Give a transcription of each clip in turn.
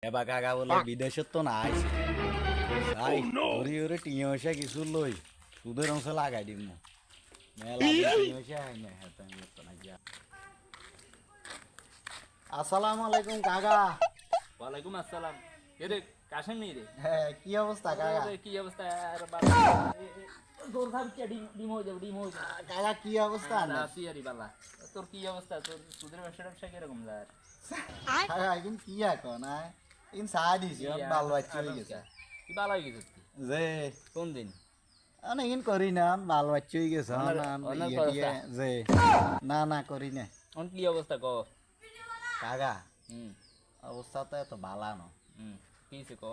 এবার কাকা বলে বিদেশের তো নাই তাই ওরে ওরে টিঙে বসে কিছু লই সুদের অংশ লাগাই দিম মেলা টিঙে বসে হয় না হ্যাঁ আমি তো না গিয়া আসসালামু আলাইকুম কাকা ওয়ালাইকুম আসসালাম রে কাশেম নেই রে হ্যাঁ কি অবস্থা কাকা কি অবস্থা আর বাবা তোর ভাবছে ডিম হয়ে যাবে কাকা কি অবস্থা না আসি আরে বাবা তোর কি অবস্থা তোর সুদের ব্যবসা কিরকম যায় কাকা এখন কি এখন ইন চা দিছি ভালো বাচ্চা হয়ে গেছে কি ভালো হয়ে গেছে যে কোন দিন ইন করি না ভালো বাচ্চা হয়ে গেছে অনেক যে না করি না অন কি অবস্থা ক কাকা হুম অবস্থা তো এত ভালো না কি সে ক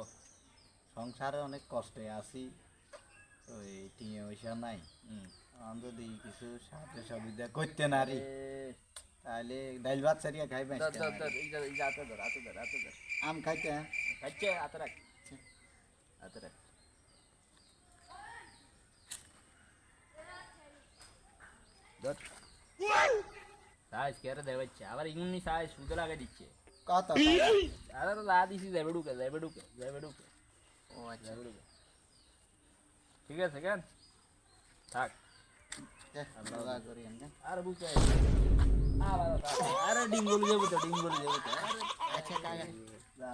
সংসারে অনেক কষ্টে আছি ওই টিঙে পয়সা নাই আমি যদি কিছু সাহায্য সুবিধা করতে নারি তাহলে ডাইল ভাত সারিয়া খাইবে আম খাইতে খাইছে হাতে রাখ হাতে রাখ সাইজ কে রে দেবাচ্ছে আবার ইমনি সাইজ সুতো লাগাই দিচ্ছে কত আরে তো লা দিছি যাবে ঢুকে ও আচ্ছা ঠিক আছে কেন থাক আল্লাহ করি আর বুঝতে আরে ডিঙ্গল যাবো তো আচ্ছা কাকা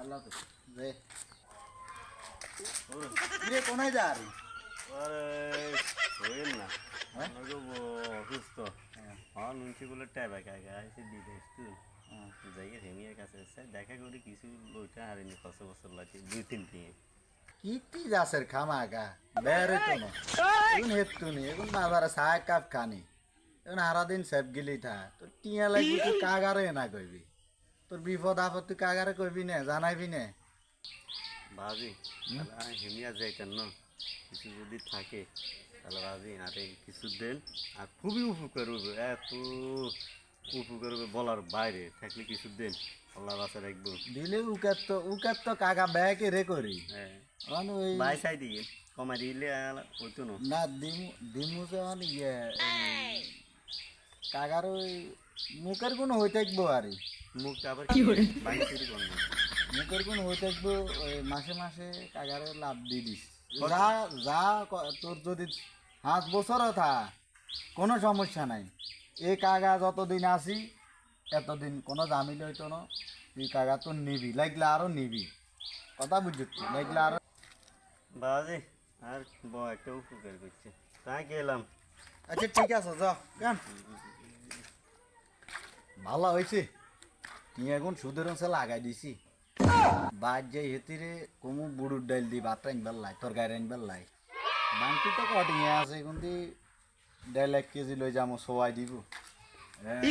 আল্লাহ তো যে রে কোনায় যা রে আরে হইল না আমাকে অসুস্থ হ্যাঁ নুনছি বলে টাইবা কাকা এসে বিদেশ তো যাই হেমিয়ার কাছে এসে দেখা করি কিছু লোকটা হারিনি কত বছর লাগে 2-3 দিন কি যাসের খামাগা বেরে তো না এখন হেতু নি এখন বাজারে চা কাপ খানি এখন সারা দিন সেব গিলি থা তোর টিয়া লাগবি তুই কাগারে না কইবি তোর বিপদ আপদ তুই কাগারে কইবি না জানাইবি না ভাবি তাহলে হেমিয়া যাইতেন না কিছু যদি থাকে তাহলে ভাবি আরে কিছু দেন আর খুবই উপকার হবে এত উপকার হবে বলার বাইরে থাকলে কিছু দেন আল্লাহ বাসা রাখবো দিলে উকাত তো কাকা ব্যাকে রে করি হ্যাঁ ওই বাই সাই দিয়ে কমা দিলে হইতো না না দিমু যে ইয়ে কাকার ওই মুখের গুণ হয়ে থাকবো আরে মুখ আবার কি বাইরে চুরি করবো মুখের গুণ হয়ে থাকবো ওই মাসে মাসে কাকারে লাভ দিয়ে দিস যা তোর যদি 5 বছরও থা কোনো সমস্যা নাই এই কাগা যতদিন আসি এতদিন কোনো জামিল হইতো না তুই কাগা তো নিবি লাগলে আরো নিবি কথা বুঝছিস লাগলে আরো বাজে আর একটা উপকার করছে তাই গেলাম আচ্ছা ঠিক আছে যা কেন ভালো হয়েছে তুই এখন সুদের অংশে লাগাই দিছি বাদ যাই হেতিরে কমু বুড়ুর ডাইল দি ভাত রাইনবার লাই তরকারি রাইনবার লাই বাংটি তো কটিং আছে এখন দি 1.5 কেজি লই যাবো সবাই দিব হ্যাঁ